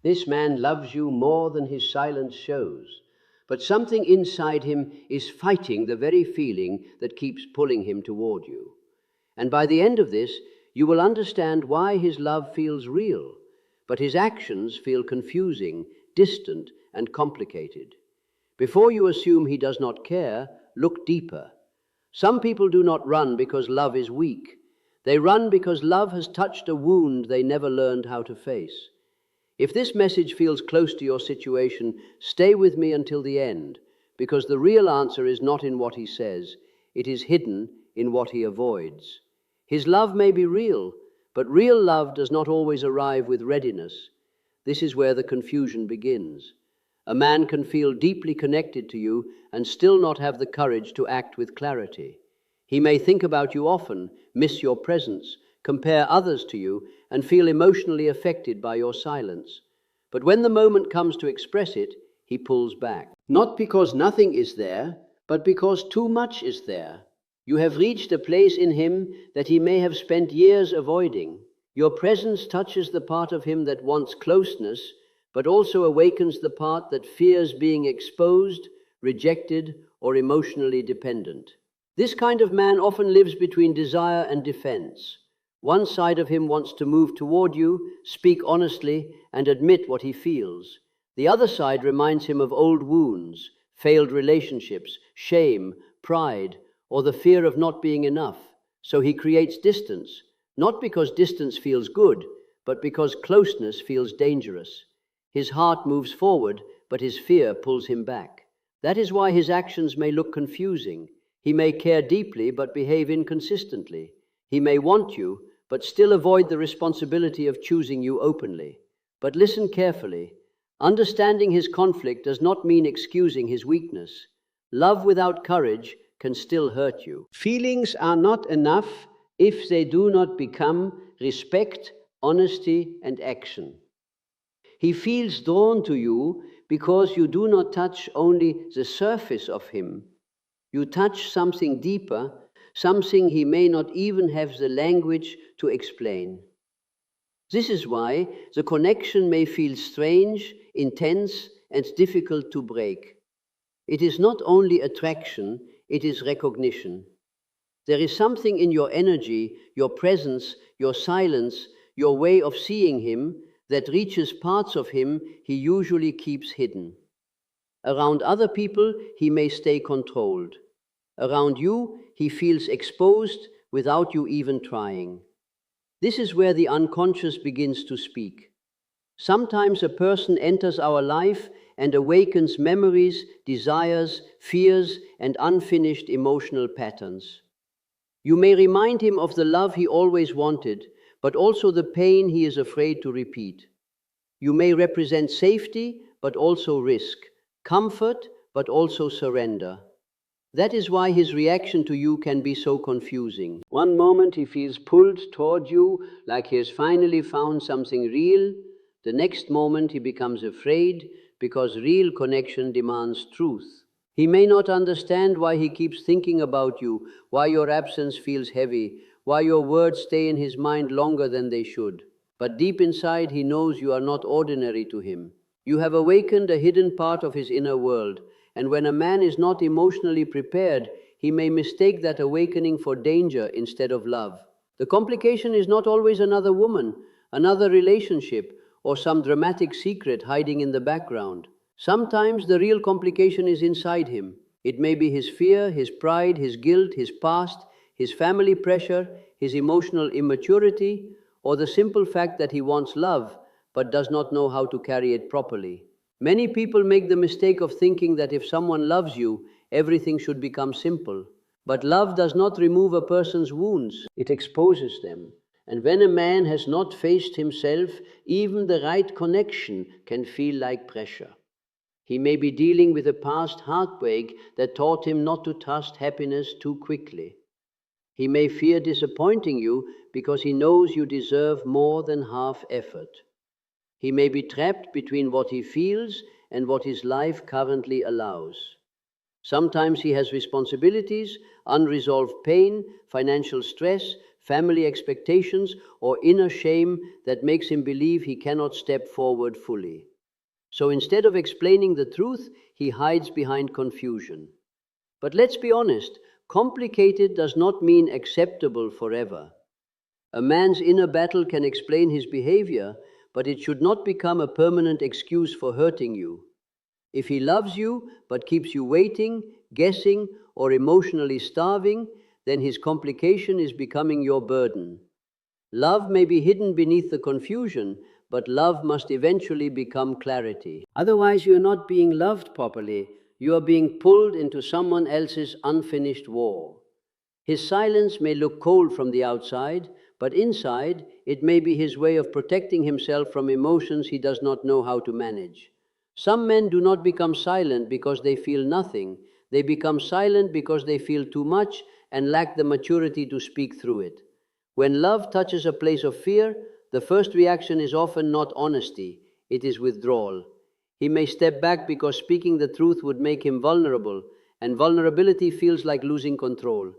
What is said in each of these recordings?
This man loves you more than his silence shows, but something inside him is fighting the very feeling that keeps pulling him toward you. And by the end of this, you will understand why his love feels real, but his actions feel confusing, distant, and complicated. Before you assume he does not care, look deeper. Some people do not run because love is weak. They run because love has touched a wound they never learned how to face. If this message feels close to your situation, stay with me until the end, because the real answer is not in what he says, it is hidden in what he avoids. His love may be real, but real love does not always arrive with readiness. This is where the confusion begins. A man can feel deeply connected to you and still not have the courage to act with clarity. He may think about you often, miss your presence, compare others to you, and feel emotionally affected by your silence. But when the moment comes to express it, he pulls back. Not because nothing is there, but because too much is there. You have reached a place in him that he may have spent years avoiding. Your presence touches the part of him that wants closeness, but also awakens the part that fears being exposed, rejected, or emotionally dependent. This kind of man often lives between desire and defense. One side of him wants to move toward you, speak honestly, and admit what he feels. The other side reminds him of old wounds, failed relationships, shame, pride, or the fear of not being enough. So he creates distance, not because distance feels good, but because closeness feels dangerous. His heart moves forward, but his fear pulls him back. That is why his actions may look confusing. He may care deeply, but behave inconsistently. He may want you, but still avoid the responsibility of choosing you openly. But listen carefully. Understanding his conflict does not mean excusing his weakness. Love without courage can still hurt you. Feelings are not enough if they do not become respect, honesty, and action. He feels drawn to you because you do not touch only the surface of him. You touch something deeper, something he may not even have the language to explain. This is why the connection may feel strange, intense, and difficult to break. It is not only attraction, it is recognition. There is something in your energy, your presence, your silence, your way of seeing him that reaches parts of him he usually keeps hidden. Around other people, he may stay controlled. Around you, he feels exposed without you even trying. This is where the unconscious begins to speak. Sometimes a person enters our life and awakens memories, desires, fears, and unfinished emotional patterns. You may remind him of the love he always wanted, but also the pain he is afraid to repeat. You may represent safety, but also risk, comfort, but also surrender. That is why his reaction to you can be so confusing. One moment he feels pulled toward you like he has finally found something real. The next moment he becomes afraid because real connection demands truth. He may not understand why he keeps thinking about you, why your absence feels heavy, why your words stay in his mind longer than they should. But deep inside he knows you are not ordinary to him. You have awakened a hidden part of his inner world. And when a man is not emotionally prepared, he may mistake that awakening for danger instead of love. The complication is not always another woman, another relationship, or some dramatic secret hiding in the background. Sometimes the real complication is inside him. It may be his fear, his pride, his guilt, his past, his family pressure, his emotional immaturity, or the simple fact that he wants love but does not know how to carry it properly. Many people make the mistake of thinking that if someone loves you, everything should become simple. But love does not remove a person's wounds, it exposes them. And when a man has not faced himself, even the right connection can feel like pressure. He may be dealing with a past heartbreak that taught him not to trust happiness too quickly. He may fear disappointing you because he knows you deserve more than half effort. He may be trapped between what he feels and what his life currently allows. Sometimes he has responsibilities, unresolved pain, financial stress, family expectations, or inner shame that makes him believe he cannot step forward fully. So instead of explaining the truth, he hides behind confusion. But let's be honest, complicated does not mean acceptable forever. A man's inner battle can explain his behavior, but it should not become a permanent excuse for hurting you. If he loves you but keeps you waiting, guessing, or emotionally starving, then his complication is becoming your burden. Love may be hidden beneath the confusion, but love must eventually become clarity. Otherwise, you are not being loved properly. You are being pulled into someone else's unfinished war. His silence may look cold from the outside, but inside, it may be his way of protecting himself from emotions he does not know how to manage. Some men do not become silent because they feel nothing. They become silent because they feel too much and lack the maturity to speak through it. When love touches a place of fear, the first reaction is often not honesty, it is withdrawal. He may step back because speaking the truth would make him vulnerable, and vulnerability feels like losing control.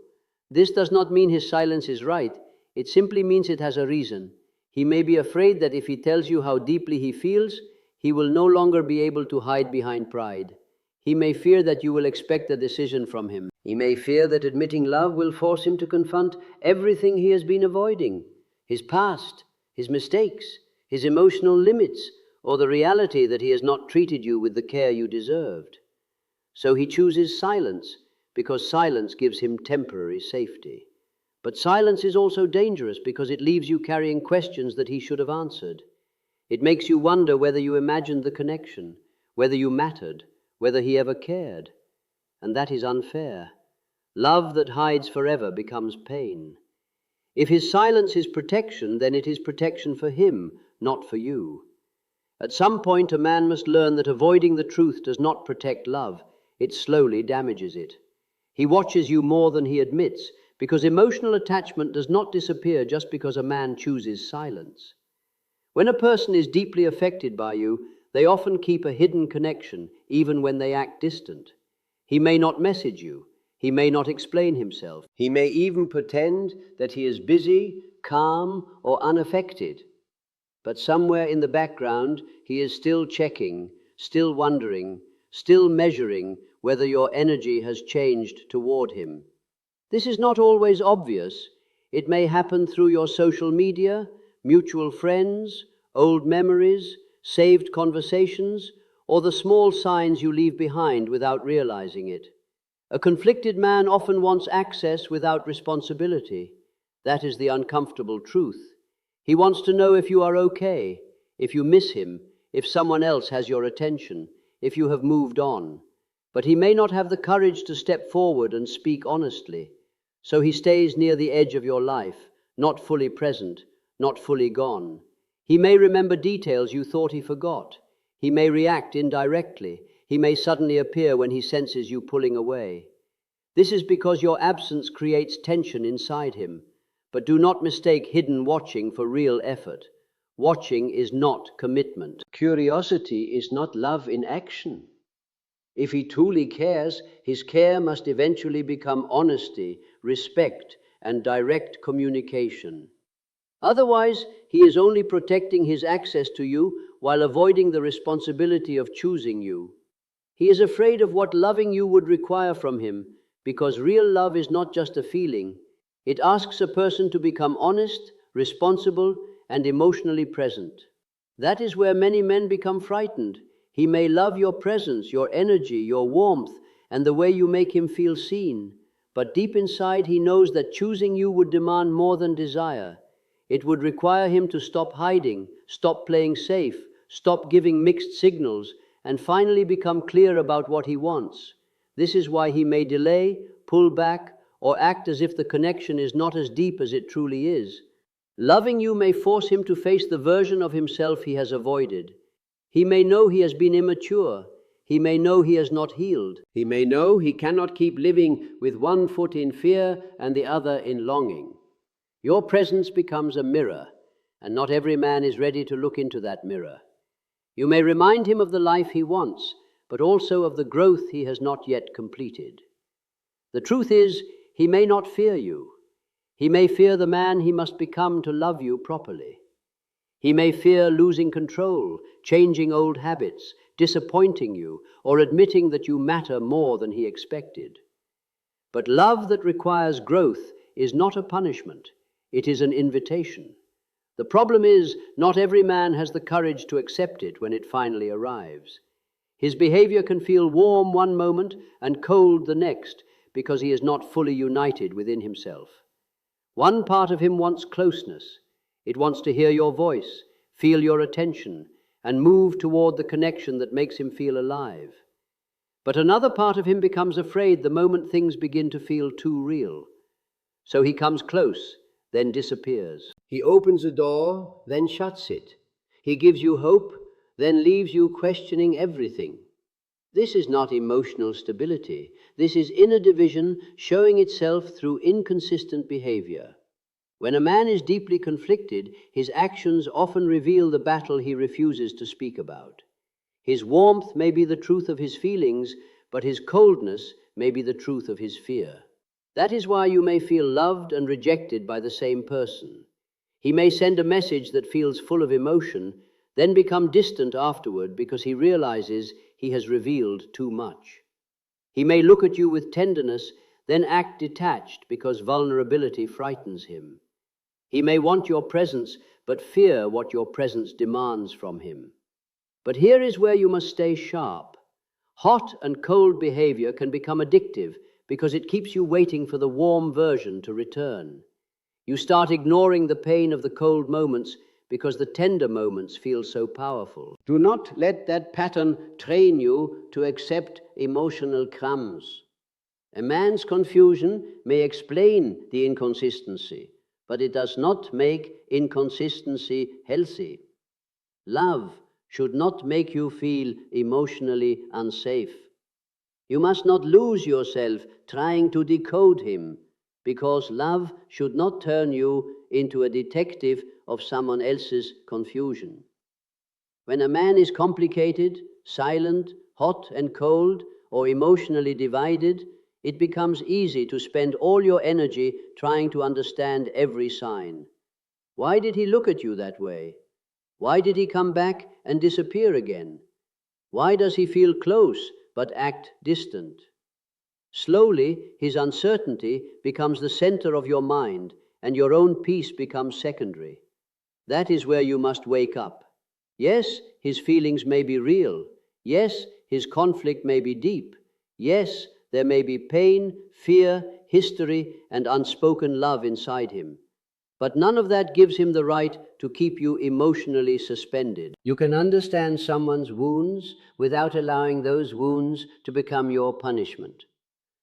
This does not mean his silence is right, it simply means it has a reason. He may be afraid that if he tells you how deeply he feels, he will no longer be able to hide behind pride. He may fear that you will expect a decision from him. He may fear that admitting love will force him to confront everything he has been avoiding: his past, his mistakes, his emotional limits, or the reality that he has not treated you with the care you deserved. So he chooses silence, because silence gives him temporary safety. But silence is also dangerous because it leaves you carrying questions that he should have answered. It makes you wonder whether you imagined the connection, whether you mattered, whether he ever cared. And that is unfair. Love that hides forever becomes pain. If his silence is protection, then it is protection for him, not for you. At some point, a man must learn that avoiding the truth does not protect love, it slowly damages it. He watches you more than he admits, because emotional attachment does not disappear just because a man chooses silence. When a person is deeply affected by you, they often keep a hidden connection, even when they act distant. He may not message you. He may not explain himself. He may even pretend that he is busy, calm, or unaffected. But somewhere in the background, he is still checking, still wondering, still measuring whether your energy has changed toward him. This is not always obvious. It may happen through your social media, mutual friends, old memories, saved conversations, or the small signs you leave behind without realizing it. A conflicted man often wants access without responsibility. That is the uncomfortable truth. He wants to know if you are okay, if you miss him, if someone else has your attention, if you have moved on. But he may not have the courage to step forward and speak honestly. So he stays near the edge of your life, not fully present, not fully gone. He may remember details you thought he forgot. He may react indirectly. He may suddenly appear when he senses you pulling away. This is because your absence creates tension inside him. But do not mistake hidden watching for real effort. Watching is not commitment. Curiosity is not love in action. If he truly cares, his care must eventually become honesty, respect, and direct communication. Otherwise, he is only protecting his access to you while avoiding the responsibility of choosing you. He is afraid of what loving you would require from him, because real love is not just a feeling. It asks a person to become honest, responsible, and emotionally present. That is where many men become frightened. He may love your presence, your energy, your warmth, and the way you make him feel seen. But deep inside, he knows that choosing you would demand more than desire. It would require him to stop hiding, stop playing safe, stop giving mixed signals, and finally become clear about what he wants. This is why he may delay, pull back, or act as if the connection is not as deep as it truly is. Loving you may force him to face the version of himself he has avoided. He may know he has been immature. He may know he has not healed. He may know he cannot keep living with one foot in fear and the other in longing. Your presence becomes a mirror, and not every man is ready to look into that mirror. You may remind him of the life he wants, but also of the growth he has not yet completed. The truth is, he may not fear you. He may fear the man he must become to love you properly. He may fear losing control, changing old habits, disappointing you, or admitting that you matter more than he expected. But love that requires growth is not a punishment. It is an invitation. The problem is, not every man has the courage to accept it when it finally arrives. His behavior can feel warm one moment and cold the next because he is not fully united within himself. One part of him wants closeness. It wants to hear your voice, feel your attention, and move toward the connection that makes him feel alive. But another part of him becomes afraid the moment things begin to feel too real. So he comes close, then disappears. He opens a door, then shuts it. He gives you hope, then leaves you questioning everything. This is not emotional stability. This is inner division showing itself through inconsistent behavior. When a man is deeply conflicted, his actions often reveal the battle he refuses to speak about. His warmth may be the truth of his feelings, but his coldness may be the truth of his fear. That is why you may feel loved and rejected by the same person. He may send a message that feels full of emotion, then become distant afterward because he realizes he has revealed too much. He may look at you with tenderness, then act detached because vulnerability frightens him. He may want your presence, but fear what your presence demands from him. But here is where you must stay sharp. Hot and cold behavior can become addictive because it keeps you waiting for the warm version to return. You start ignoring the pain of the cold moments because the tender moments feel so powerful. Do not let that pattern train you to accept emotional crumbs. A man's confusion may explain the inconsistency, but it does not make inconsistency healthy. Love should not make you feel emotionally unsafe. You must not lose yourself trying to decode him, because love should not turn you into a detective of someone else's confusion. When a man is complicated, silent, hot and cold, or emotionally divided, it becomes easy to spend all your energy trying to understand every sign. Why did he look at you that way? Why did he come back and disappear again? Why does he feel close but act distant? Slowly, his uncertainty becomes the center of your mind, and your own peace becomes secondary. That is where you must wake up. Yes, his feelings may be real. Yes, his conflict may be deep. Yes, there may be pain, fear, history, and unspoken love inside him. But none of that gives him the right to keep you emotionally suspended. You can understand someone's wounds without allowing those wounds to become your punishment.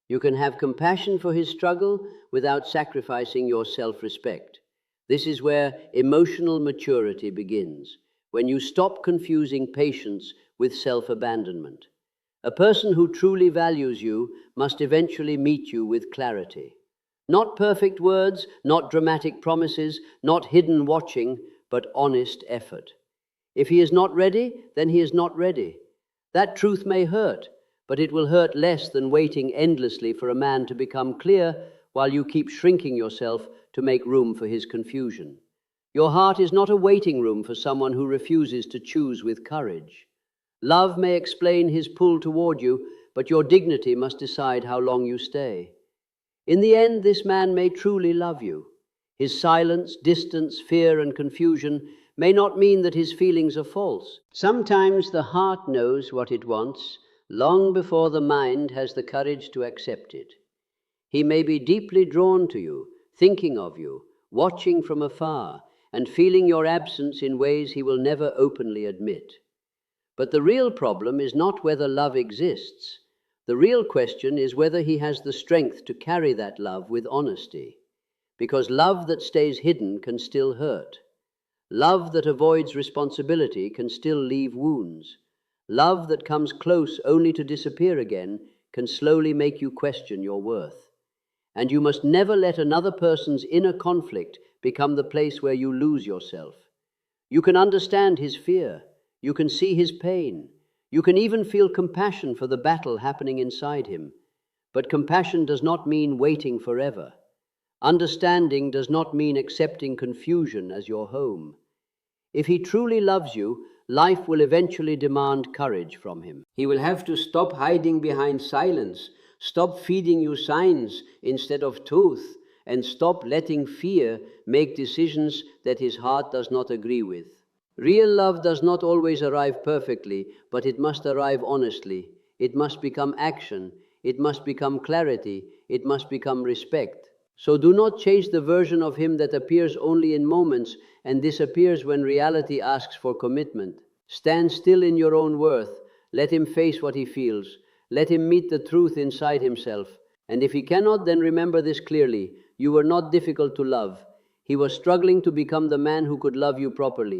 You can have compassion for his struggle without sacrificing your self-respect. This is where emotional maturity begins, when you stop confusing patience with self-abandonment. A person who truly values you must eventually meet you with clarity. Not perfect words, not dramatic promises, not hidden watching, but honest effort. If he is not ready, then he is not ready. That truth may hurt, but it will hurt less than waiting endlessly for a man to become clear while you keep shrinking yourself to make room for his confusion. Your heart is not a waiting room for someone who refuses to choose with courage. Love may explain his pull toward you, but your dignity must decide how long you stay. In the end, this man may truly love you. His silence, distance, fear, and confusion may not mean that his feelings are false. Sometimes the heart knows what it wants long before the mind has the courage to accept it. He may be deeply drawn to you, thinking of you, watching from afar, and feeling your absence in ways he will never openly admit. But the real problem is not whether love exists. The real question is whether he has the strength to carry that love with honesty. Because love that stays hidden can still hurt. Love that avoids responsibility can still leave wounds. Love that comes close only to disappear again can slowly make you question your worth. And you must never let another person's inner conflict become the place where you lose yourself. You can understand his fear. You can see his pain. You can even feel compassion for the battle happening inside him. But compassion does not mean waiting forever. Understanding does not mean accepting confusion as your home. If he truly loves you, life will eventually demand courage from him. He will have to stop hiding behind silence, stop feeding you signs instead of truth, and stop letting fear make decisions that his heart does not agree with. Real love does not always arrive perfectly, but it must arrive honestly. It must become action. It must become clarity. It must become respect. So do not chase the version of him that appears only in moments and disappears when reality asks for commitment. Stand still in your own worth. Let him face what he feels. Let him meet the truth inside himself. And if he cannot, then remember this clearly. You were not difficult to love. He was struggling to become the man who could love you properly.